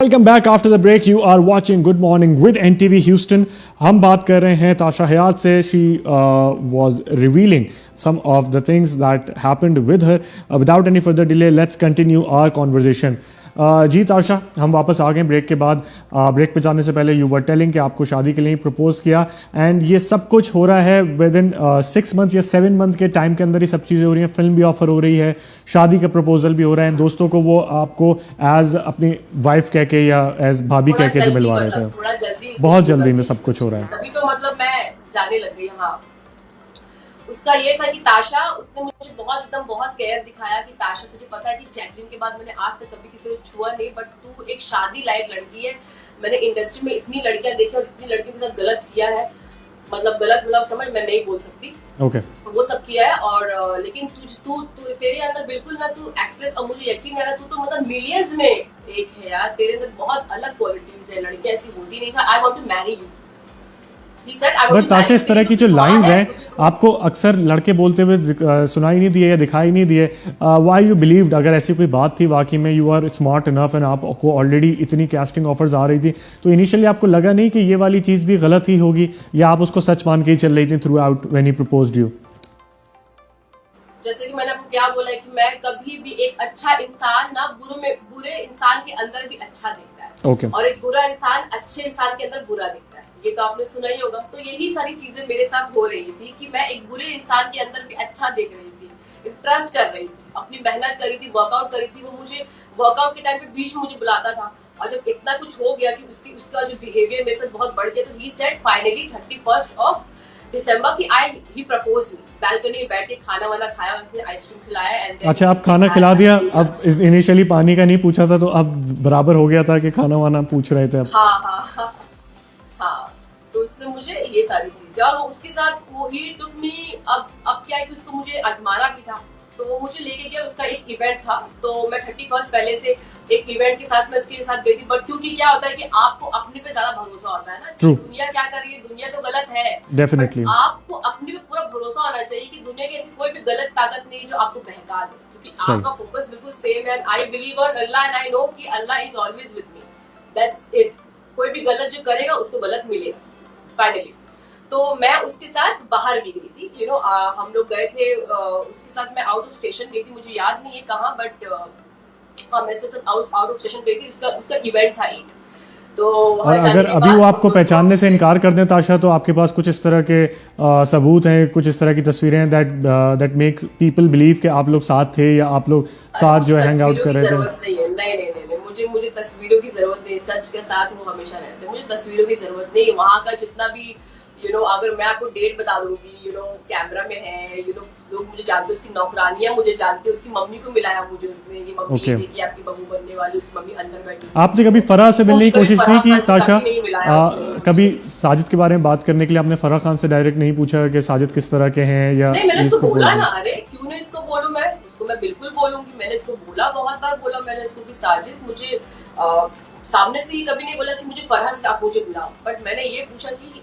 Welcome back after the break. You are watching good morning with NTV Houston. हम बात कर रहे हैं ताशा हयात से. She was revealing some of the things that happened with her. Without any further delay, let's continue our conversation. जी ताशा, हम वापस आ गए ब्रेक के बाद. ब्रेक पे जाने से पहले यू वर टेलिंग कि आपको शादी के लिए प्रपोज किया एंड ये सब कुछ हो रहा है विद इन 6 मंथ या 7 मंथ के टाइम के अंदर ही सब चीज़ें हो रही हैं. फिल्म भी ऑफर हो रही है, शादी का प्रपोजल भी हो रहा है. दोस्तों को वो आपको एज अपनी वाइफ कह के या एज भाभी कह के जो मिलवा रहे थे. बहुत जल्दी में सब कुछ हो रहा है. तभी तो मतलब मैं जाने लग गई. हाँ, उसका ये था कि ताशा, उसने मुझे बहुत केयर दिखाया कि ताशा, तुझे पता है कि जैकलिन के बाद मैंने आज तक कभी किसी को छुआ नहीं, बट तू एक शादी लायक लड़की है. मैंने इंडस्ट्री में इतनी लड़कियां देखी और इतनी लड़कियों के साथ गलत किया है, मतलब समझ मैं नहीं बोल सकती. ओके. वो सब किया है. और लेकिन तू तेरे अंदर बिल्कुल ना, तू एक्ट्रेस, और मुझे यकीन है तू तो मतलब मिलियंस में एक है यार. तेरे अंदर बहुत अलग क्वालिटीज है. लड़की ऐसी होती नहीं था. I want to marry you. But Tasha, इस तरह की जो लाइंस हैं आपको अक्सर लड़के बोलते हुए सुनाई नहीं दिए या दिखाई नहीं दिए. Why you believed? अगर ऐसी कोई बात थी वाकई में, you are smart enough and आपको ऑलरेडी इतनी कास्टिंग ऑफर्स आ रही थी, तो इनिशियली आपको लगा नहीं कि ये वाली चीज़ भी गलत ही होगी, या आप उसको सच मान के ही चल रही थी through out when he proposed you? जैसे कि मैंने आपको क्या बोला है कि मैं कभी भी एक अच्छा इंसान ना बुरे इंसान के अंदर भी अच्छा देखता है. Okay. और एक बुरा इंसान अच्छे इंसान के अंदर बुरा देखता है. ये तो आपने सुना ही होगा. तो यही सारी चीजें मेरे साथ हो रही थी कि मैं एक बुरे इंसान के अंदर भी अच्छा देख रही थी, एक ट्रस्ट कर रही थी, अपनी मेहनत करी थी, वर्कआउट करी थी. वो मुझे वर्कआउट के टाइम पे बीच में मुझे बुलाता था, और जब इतना कुछ हो गया कि उसका जो बिहेवियर मेरे साथ बहुत बढ़ गया, तो he said finally 31st of December की ही प्रपोज मी. बालकनी में बैठ के खाना वाना खाया, उसने आइसक्रीम खिलाया. एंड अच्छा, आप खाना खिला दिया. अब इनिशियली पानी का नहीं पूछा था, तो अब बराबर हो गया था कि खाना वाना पूछ रहे थे अब. हाँ. तो उसने मुझे ये सारी चीजें, और उसके साथ वो ही टुक मी. अब क्या है कि उसको मुझे आजमाना भी था, तो वो मुझे लेके गया. उसका एक इवेंट था, तो मैं 31st पहले से एक इवेंट के साथ मैं उसके साथ गई थी. बट क्योंकि क्या होता है कि आपको अपने पे ज्यादा भरोसा होता है ना. दुनिया क्या कर रही है, दुनिया तो गलत है. डेफिनेटली आपको अपने पे पूरा भरोसा होना चाहिए कि दुनिया की ऐसी कोई भी गलत ताकत नहीं जो आपको बहका दे, क्योंकि आपका फोकस बिल्कुल सेम है. I believe on Allah and I know कि Allah is always with me. That's it. कोई भी गलत जो करेगा उसको गलत मिलेगा फाइनली. तो मैं उसके साथ बाहर भी गई थी. हम लोग गए थे, उसके साथ मैं आउट ऑफ स्टेशन गई थी. मुझे याद नहीं है कहाँ, बट मैं उसके साथ आउट ऑफ स्टेशन गई थी. उसका इवेंट था एक. तो और अगर अभी वो आपको पहचानने से इनकार कर दें ताशा, तो आपके पास कुछ इस तरह के सबूत हैं, कुछ इस तरह की तस्वीरें हैं दैट मेक पीपल बिलीव कि आप लोग साथ थे या आप लोग साथ जो हैंग आउट कर रहे थे? नहीं, मुझे तस्वीरों की जरूरत नहीं. सच के साथ वो हमेशा रहते हैं. मुझे तस्वीरों की जरूरत नहीं. वहाँ का जितना भी अगर मैं आपको डेट बता दूंगी, कैमरा में है, लोग मुझे जानते, उसकी नौकरानियां मुझे जानती, उसकी मम्मी को मिलाया मुझे उसने. ये मम्मी देखिए आपकी बहू बनने वाली, उसकी मम्मी अंदर बैठी. आपने कभी फराह से मिलने की कोशिश नहीं की ताशा? कभी साजिद के बारे में बात करने के लिए आपने फराह खान से डायरेक्ट नहीं पूछा कि साजिद किस तरह के हैं? या नहीं, मैंने उसको बोला ना. अरे क्यों नहीं इसको बोलूं मैं? उसको मैं बिल्कुल बोलूंगी. मैंने इसको बोला, बहुत बार बोला मैंने इसको कि साजिद मुझे सामने से ही कभी नहीं बोला कि मुझे फराह से आप मुझे बुलाओ. बट मैंने ये पूछा कि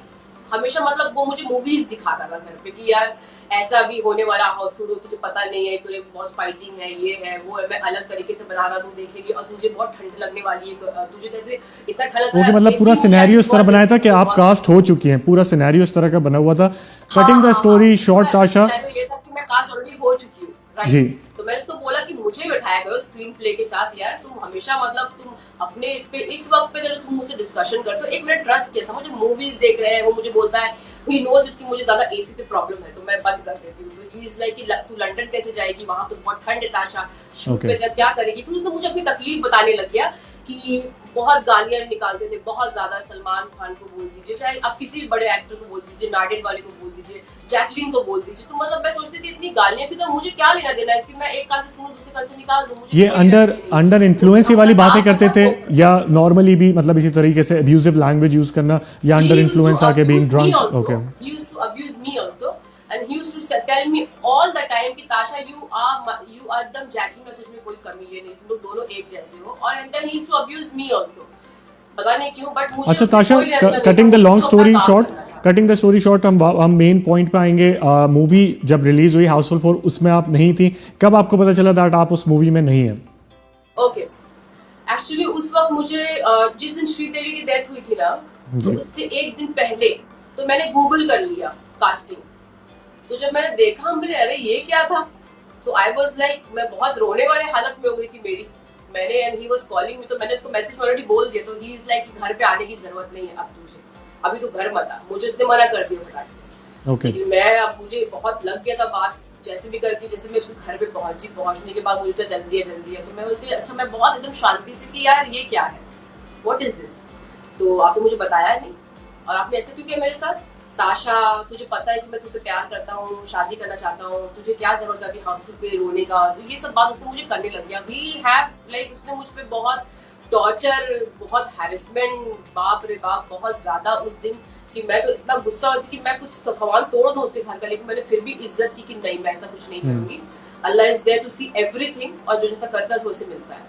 हमेशा, मतलब वो मुझे मूवीज दिखाता था घर पे कि यार ऐसा भी होने वाला, हाउसफुल हो, तुझे पता नहीं है, तुझे बहुत फाइटिंग है, ये है वो है, मैं अलग तरीके से बना रहा, तू देखेगी, और तुझे बहुत ठंड लगने वाली है, तुझे इतना ठंड. मुझे मतलब पूरा सिनेरियो इस तरह बनाया था कि आप कास्ट हो चुकी हैं. पूरा सिनेरियो इस तरह का बना हुआ था. कटिंग द स्टोरी शॉर्ट ताशा, ये था कि मैं कास्ट ऑलरेडी हो चुकी हूँ. जी. तो मैंने उसको बोला कि मुझे बिठाया करो स्क्रीन प्ले के साथ यार. तुम हमेशा मतलब तुम अपने इस वक्त पे जब तुम मुझसे डिस्कशन करते हो, एक मिनट ट्रस्ट किया. समझो मूवीज देख रहे हैं, वो मुझे बोलता है ही नोज कि मुझे ज्यादा एसी की प्रॉब्लम है, तो मैं बंद कर देती हूँ. तो ही इज लाइक कि तू लंदन कैसे जाएगी, वहां तो बहुत ठंड है ताशा, शूट पे क्या करेगी. फिर उसने मुझे अपनी तकलीफ बताने लग गया कि बहुत गालियां निकालते थे, बहुत ज्यादा. सलमान खान को बोल दीजिए, चाहे आप किसी भी बड़े एक्टर को बोल दीजिए, नाडेड वाले को बोल दीजिए, जैकलिन को बोल दीजिए. तो मतलब मैं सोचती थी इतनी गालियां की तो मुझे क्या लेना देना है कि मैं एक कान से सुनूं दूसरे कान से निकाल दूं. मुझे ये अंडर इन्फ्लुएंस वाली बातें करते थे, या नॉर्मली भी मतलब इसी तरीके से अब्यूजिव लैंग्वेज यूज करना, या अंडर इन्फ्लुएंस आके being drunk? Okay. He used to abuse me also, and he used to tell me all the time कि ताशा you are एकदम जैकलिन में, तुझ में कोई कमी है नहीं, तुम लोग दोनों एक जैसे हो. और and then he used to abuse me also. पता नहीं क्यों, बट मुझे. अच्छा ताशा, कटिंग द स्टोरी शॉर्ट, हम मेन पॉइंट पे आएंगे. मूवी जब रिलीज हुई हाउसफुल 4, उसमें आप नहीं थी. कब आपको पता चला दैट आप उस मूवी में नहीं है? ओके. एक्चुअली उस वक्त मुझे जिस दिन श्रीदेवी की डेथ हुई थी ना, तो उससे एक दिन पहले तो मैंने गूगल कर लिया कास्टिंग। तो जब मैंने देखा मैंने अरे ये क्या था, तो आई वॉज लाइक मैं बहुत रोने वाले हालत में हो गई थी मेरी। मैंने and he was calling me, तो मैंने उसको मैसेज ऑलरेडी बोल दिया। तो ही इज लाइक घर पे आने की जरूरत नहीं है अब तुझे, अभी तू घर मत आ। मुझे उसने मना कर दिया फटाक से। लेकिन मैं अब मुझे बहुत लग गया था बात, जैसे भी करके जैसे मैं उसके घर पे पहुंची, पहुंचने के बाद मुझे तो जल्दी है तो मैं बोलती अच्छा, मैं बहुत एकदम शांति से कि यार ये क्या है, व्हाट इज दिस। तो आपने मुझे बताया नहीं और आपने ऐसे क्यों किया मेरे साथ। ताशा तुझे पता है कि मैं तुझसे प्यार करता हूँ, शादी करना चाहता हूँ, तुझे क्या जरूरत है अभी हंसू के रोने का। तो ये सब बात उसने मुझे करने लग गया। वी हैव लाइक उसने मुझ पे बहुत टॉर्चर, बहुत हैरेसमेंट, बाप रे बाप बहुत ज्यादा उस दिन कि मैं तो इतना गुस्सा होती कि मैं कुछ भगवान तोड़ दूं उसके घर का। लेकिन मैंने फिर भी इज्जत की कि नहीं मैं ऐसा कुछ नहीं करूंगी। Allah is there to see everything और जो जैसा करता है वैसे मिलता है।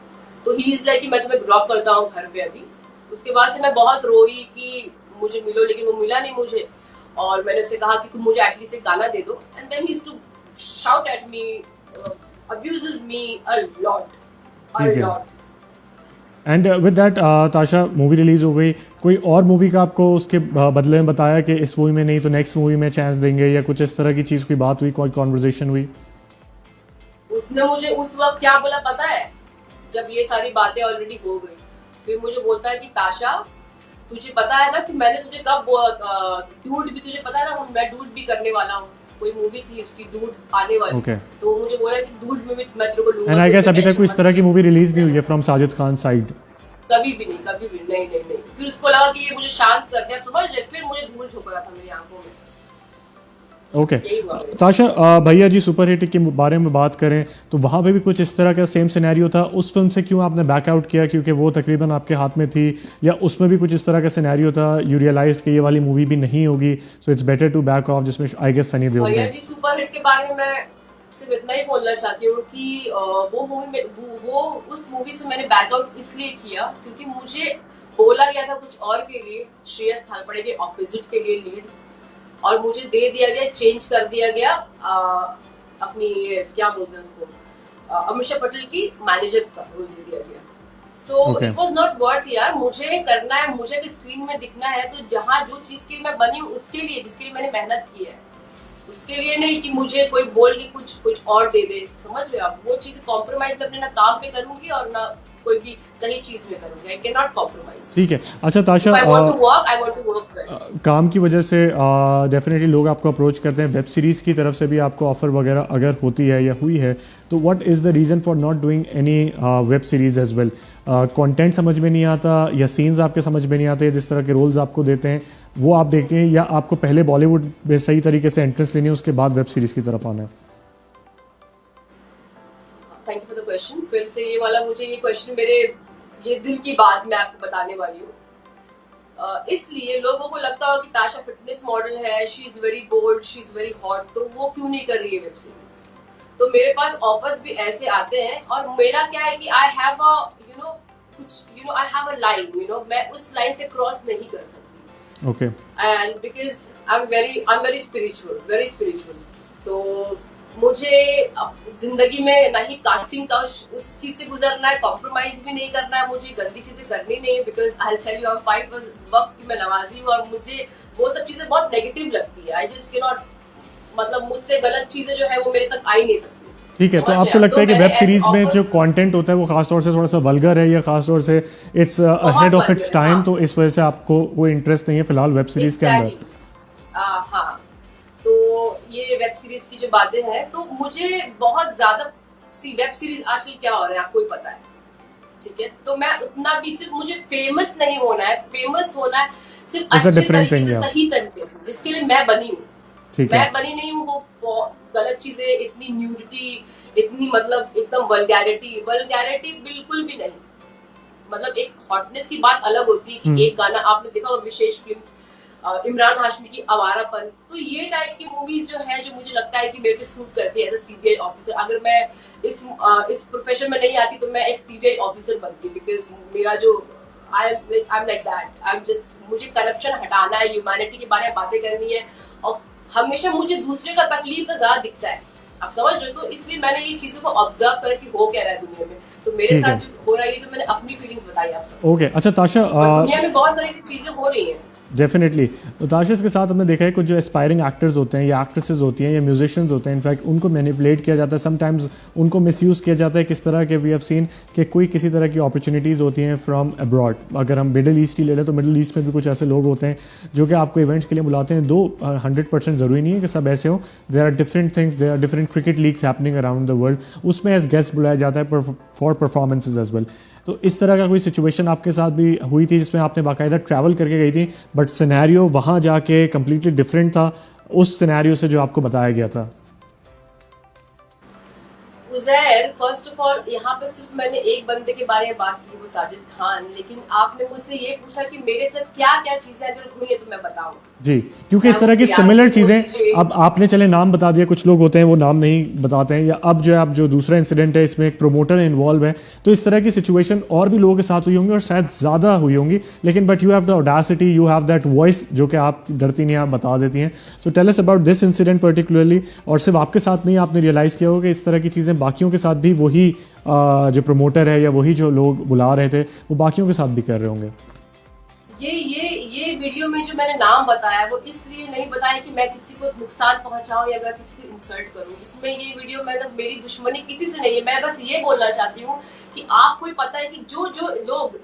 तो ही इज लाइक कि मैं तुम्हें ड्रॉप करता हूँ घर पे अभी। उसके बाद से मैं बहुत रोई कि मुझे मिलो, लेकिन वो मिला नहीं मुझे। और मैंने उससे कहा कि तुम मुझे एटलीस्ट एक गाना दे दो। And then he is to shout at me, abuses me a lot. And with that Tasha movie release हो गई, कोई और मूवी का आपको उसके बदले में बताया कि इस मूवी में नहीं तो नेक्स्ट मूवी में चांस देंगे, या कुछ इस तरह की चीज़ कोई बात हुई, कोई कॉन्वर्जेशन हुई? उसने मुझे उस वक्त क्या बोला पता है, जब ये सारी बातें ऑलरेडी हो गई, फिर मुझे बोलता है कि ताशा तुझे पता है ना कि मैंने तुझे कब डूड भी, तुझे पता है ना मैं डूड भी करने वाला हूँ। कोई मूवी थी उसकी डूड आने वाली। तो मुझे बोला कि डूड में भी मैं तेरे को लूंगा। एंड आई गेस अभी तक कोई इस तरह की मूवी रिलीज नहीं हुई है फ्रॉम साजिद खान साइड? कभी भी नहीं। फिर उसको लगा कि ये मुझे शांत कर दिया, समझ रहे, फिर मुझे धूल झोंक रहा था मेरी आंखों में। ओके ताशा, भैया जी सुपर हिट के बारे में बात करें तो वहाँ पे भी कुछ इस तरह का सेम सिनेरियो था। उस फिल्म से क्यों आपने बैकआउट किया, क्योंकि वो तकरीबन आपके हाथ में थी, या उसमें भी कुछ इस तरह का सिनेरियो था, यू रियलाइज कि ये वाली मूवी भी नहीं होगी, so it's better to back off, जिसमें आई गेस सनी देओल? भैया जी सुपर हिट के बारे में मैं सिर्फ इतना ही बोलना चाहती हूँ कि वो मूवी में वो उस मूवी से मैंने बैकआउट इसलिए किया क्योंकि मुझे बोला गया था कुछ और के लिए, श्रेयस थालपड़े के ऑपोजिट के लिए लीड, और मुझे दे दिया गया, चेंज कर दिया गया अपनी क्या बोलते हैं उसको, अमीषा पटेल की मैनेजर का रोल दे दिया गया। So it was not worth यार। मुझे करना है, मुझे स्क्रीन में दिखना है तो जहाँ जो चीज के लिए मैं बनी हूँ उसके लिए, जिसके लिए मैंने मेहनत की है उसके लिए नहीं कि मुझे कोई बोल के कुछ और दे दे। समझ रहे हो आप? वो चीज कॉम्प्रोमाइज मैं अपने ना काम पे करूंगी और ना कोई भी सही चीज में करूंगी। I can not compromise. ठीक है। अच्छा ताशा, आई वांट टू वर्क काम की वजह से डेफिनेटली लोग आपको अप्रोच करते हैं, वेब सीरीज़ की तरफ से भी आपको ऑफर वगैरह अगर होती है या हुई है, तो what is the reason for not doing any web series as well? Content समझ में नहीं आता, या सीन्स आपके समझ में नहीं आते, जिस तरह के रोल्स आपको देते हैं वो आप देखते हैं, या आपको पहले बॉलीवुड में सही तरीके से एंट्रेंस लेनी है उसके बाद वेब सीरीज़ की तरफ आना है? Thank you for the question. फिर से ये वाला मुझे ये क्वेश्चन मेरे ये दिल की बात मैं आपको बताने वाली हूँ। इसलिए लोगों को लगता हो कि ताशा फिटनेस मॉडल है, she is very bold, she is very hot, तो वो क्यों नहीं कर रही है वेब सीरीज। तो मेरे पास ऑफर्स भी ऐसे आते हैं और मेरा क्या है कि आई हैव अ कुछ आई हैव अ लाइन, मैं उस लाइन से क्रॉस नहीं कर सकती। Okay. And because I am very spiritual. तो मुझे जिंदगी में ना ही कास्टिंग का उस चीज से गुजरना है, कॉम्प्रोमाइज भी नहीं करना है, मुझे गंदी चीजें करनी नहीं है। Because I tell you, I am 5 वक्त की मैं नमाजी हूँ और मुझे वो सब चीजें बहुत नेगेटिव लगती है। आई जस्ट कैन नॉट, मतलब मुझसे गलत चीजें जो है वो मेरे तक आ ही नहीं सकती। ठीक है। तो आपको लगता है कि वेब सीरीज में जो कंटेंट होता है वो खासतौर से थोड़ा सा वल्गर है, या खासतौर से it's ahead of its time, तो इस वजह से आपको कोई इंटरेस्ट नहीं है फिलहाल वेब सीरीज के अंदर? हाँ, तो ये वेब सीरीज की जो बातें हैं, तो मुझे बहुत ज्यादा वेब सीरीज आजकल क्या हो रहा है आपको ही पता है, ठीक है। तो मैं उतना भी, सिर्फ मुझे फेमस नहीं होना है, फेमस होना है सिर्फ अच्छे तरीके से, सही तरीके से, जिसके लिए मैं बनी हूँ। मैं बनी नहीं हूँ वो गलत चीजें, इतनी न्यूडिटी, इतनी मतलब एकदम वल्गैरिटी बिल्कुल भी नहीं। मतलब एक हॉटनेस की बात अलग होती है कि एक गाना आपने देखा होगा विशेष फिल्म्स, इमरान हाशमी की आवारापन, तो ये टाइप की मूवीज जो है जो मुझे लगता है कि मेरे पे सूट करती है एज अ सीबीआई ऑफिसर। अगर मैं इस प्रोफेशन में नहीं आती तो मैं एक सीबीआई ऑफिसर बनती, बिकॉज मेरा जो I am like that, I am just, मुझे करप्शन हटाना है, ह्यूमैनिटी के बारे में बातें करनी है, और हमेशा मुझे दूसरे का तकलीफ का ज्यादा दिखता है, आप समझ रहे हो। तो इसलिए मैंने ये चीजों को ऑब्जर्व करा कि हो क्या रहा है दुनिया में। तो मेरे ठीक है। साथ जो हो रहा है तो मैंने अपनी फीलिंग्स बताई आप सबको। ओके, अच्छा ताशा, और दुनिया में बहुत सारी चीजें हो रही हैं। डेफिनेटली। तो ताशिश के साथ हमने देखा है कुछ जो एस्पायरिंग एक्टर्स होते हैं या एक्ट्रेसेस होती हैं या म्यूजिशियंस होते हैं, इनफैक्ट उनको मैनिपुलेट किया जाता है, समटाइम्स उनको मिसयूज़ किया जाता है। किस तरह के वी हैव सीन कि कोई किसी तरह की अपॉर्चुनिटीज़ होती हैं फ्रॉम अब्रॉड। अगर हम मिडिल ईस्ट ही ले लें तो मिडिल ईस्ट में भी कुछ ऐसे लोग होते हैं जो कि आपको इवेंट्स के लिए बुलाते हैं। 100% ज़रूरी नहीं है कि सब ऐसे हो, there are different things, there are different cricket leagues happening around the world, उसमें एज गेस्ट बुलाया जाता है फॉर परफॉर्मेंसेज एज वेल। तो इस तरह का कोई सिचुएशन आपके साथ भी हुई थी जिसमें आपने बाकायदा ट्रैवल करके गई थी, बट सिनेरियो वहाँ जाके कम्प्लीटली डिफरेंट था उस सिनेरियो से जो आपको बताया गया था? उज़ैर, फर्स्ट ऑफ ऑल यहाँ पे सिर्फ मैंने एक बंदे के बारे में बात की, वो साजिद खान, लेकिन आपने मुझसे ये पूछा कि मेरे साथ क्या क्या चीजें अगर हुई है तो मैं बताऊं। जी, क्योंकि इस तरह की सिमिलर चीज़ें, अब आपने चले नाम बता दिया, कुछ लोग होते हैं वो नाम नहीं बताते हैं, या अब जो है अब जो दूसरा इंसिडेंट है इसमें एक प्रोमोटर इन्वॉल्व है, तो इस तरह की सिचुएशन और भी लोगों के साथ हुई होंगी और शायद ज़्यादा हुई होंगी, लेकिन but you have the audacity, you have that voice जो कि आप डरती नहीं, आप बता देती हैं। So tell us about this incident particularly, और सिर्फ आपके साथ नहीं, आपने रियलाइज़ किया होगा कि इस तरह की चीज़ें बाकियों के साथ भी वही जो प्रोमोटर है या वही जो लोग बुला रहे थे वो बाकियों के साथ भी कर रहे होंगे। ये वीडियो में जो मैंने नाम बताया वो इसलिए नहीं बताया कि मैं किसी को नुकसान पहुंचाऊं या मैं किसी को इंसल्ट करूं। इसमें ये वीडियो मतलब मेरी दुश्मनी किसी से नहीं है। मैं बस ये बोलना चाहती हूँ कि आपको ही पता है कि जो लोग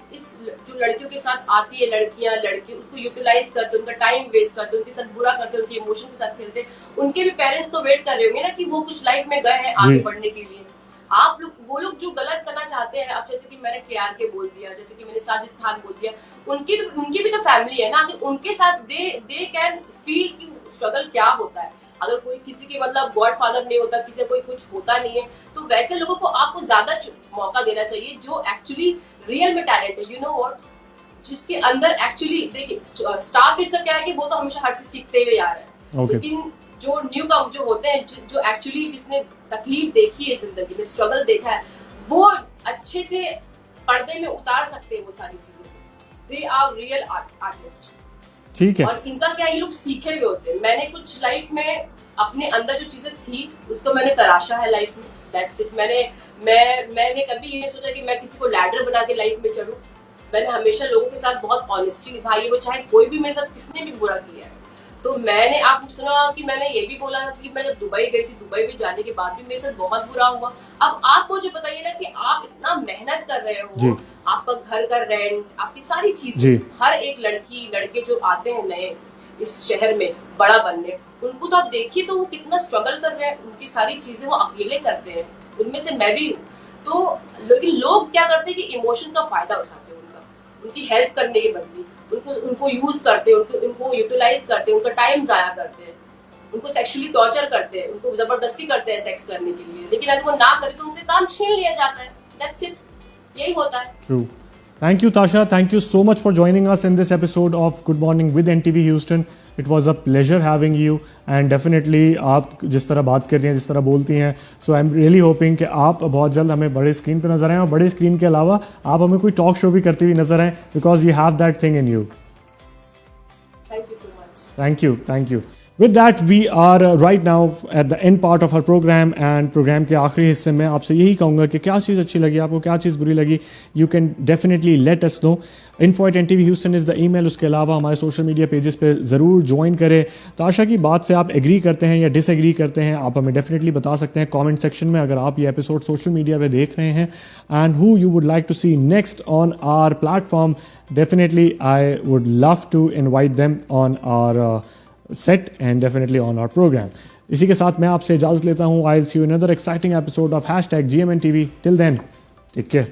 जो लड़कियों के साथ आती है, लड़कियां लड़के उसको यूटिलाइज करते, उनका टाइम वेस्ट करते, उनके साथ बुरा करते, उनके इमोशन के साथ खेलते, उनके भी पेरेंट्स तो वेट कर रहे होंगे ना कि वो कुछ लाइफ में गए हैं आगे बढ़ने के लिए। आप लोग, वो लोग जो गलत करना चाहते हैं, अब जैसे कि मैंने KRK बोल दिया, जैसे कि मैंने साजिद खान बोल दिया, उनकी भी तो फैमिली है ना। अगर उनके साथ दे कैन फील कि स्ट्रगल क्या होता है। अगर कोई किसी के मतलब गॉडफादर नहीं होता, किसी कोई कुछ होता नहीं है, तो वैसे लोगों को आपको ज्यादा मौका देना चाहिए जो एक्चुअली रियल में टैलेंट है, यू नो व्हाट, जिसके अंदर एक्चुअली देखिए स्टार किड्स का क्या है कि वो तो हमेशा हर चीज सीखते हुए आ रहे हैं, लेकिन जो न्यू कम जो होते हैं, जो एक्चुअली जिसने तकलीफ देखी है जिंदगी में, स्ट्रगल देखा है, वो अच्छे से पर्दे में उतार सकते हैं वो सारी चीजों को। They are real artist. ठीक है। और इनका क्या, ये लोग सीखे हुए होते हैं। मैंने कुछ लाइफ में अपने अंदर जो चीजें थी उसको मैंने तराशा है लाइफ में, दैट्स इट। मैंने कभी ये सोचा कि मैं किसी को लैडर बना के लाइफ में चढ़ूं। मैंने हमेशा लोगों के साथ बहुत ऑनेस्टी निभाई है, वो चाहे कोई भी मेरे साथ किसने भी बुरा किया है। तो मैंने, आप सुना कि मैंने ये भी बोला कि मैं जब दुबई गई थी, दुबई में जाने के बाद भी मेरे साथ बहुत बुरा हुआ। अब आप मुझे बताइए ना कि आप इतना मेहनत कर रहे हो, आपका घर का रेंट, आपकी सारी चीजें, हर एक लड़की लड़के जो आते हैं नए इस शहर में बड़ा बनने, उनको तो आप देखिए तो वो कितना स्ट्रगल कर रहे हैं, उनकी सारी चीजें वो अकेले करते हैं, उनमें से मैं भी हूँ। तो लेकिन लोग क्या करते हैं कि इमोशंस का फायदा उठाते हैं, उनकी हेल्प करने के बदले उनको यूज करते हैं, उनको यूटिलाइज करते हैं, उनका टाइम जाया करते हैं, उनको सेक्सुअली टॉर्चर करते हैं, उनको जबरदस्ती करते हैं सेक्स करने के लिए, लेकिन अगर वो ना करे तो उनसे काम छीन लिया जाता है। दैट्स इट, यही होता है। True. Thank you, Tasha. Thank you so much for joining us in this episode of Good Morning with NTV Houston. It was a pleasure having you, and definitely आप जिस तरह बात करती हैं, जिस तरह बोलती हैं, so I'm really hoping कि आप बहुत जल्द हमें बड़े स्क्रीन पे नजर आएं, और बड़े स्क्रीन के अलावा आप हमें कोई टॉक शो भी करती हुई नजर आएं, because you have that thing in you. Thank you so much. Thank you, thank you. With that, we are right now at the end part of our program, and program के आखिरी हिस्से में आपसे यही कहूँगा कि क्या चीज़ अच्छी लगी आपको, क्या चीज़ बुरी लगी, you can definitely let us know. info@ntv Houston is the email. उसके अलावा हमारे सोशल मीडिया पेजेस पे ज़रूर ज्वाइन करें। ताशा की बात से आप एग्री करते हैं या डिसएग्री करते हैं, आप हमें डेफिनेटली बता सकते हैं कमेंट सेक्शन में, अगर आप ये एपिसोड सोशल मीडिया पे देख रहे हैं। And who you would like to see next on our platform, definitely I would love to invite them on our set and definitely on our program. इसी के साथ मैं आपसे इजाज़त लेता हूँ. I'll see you in another exciting episode of #GMNTV. Till then, take care.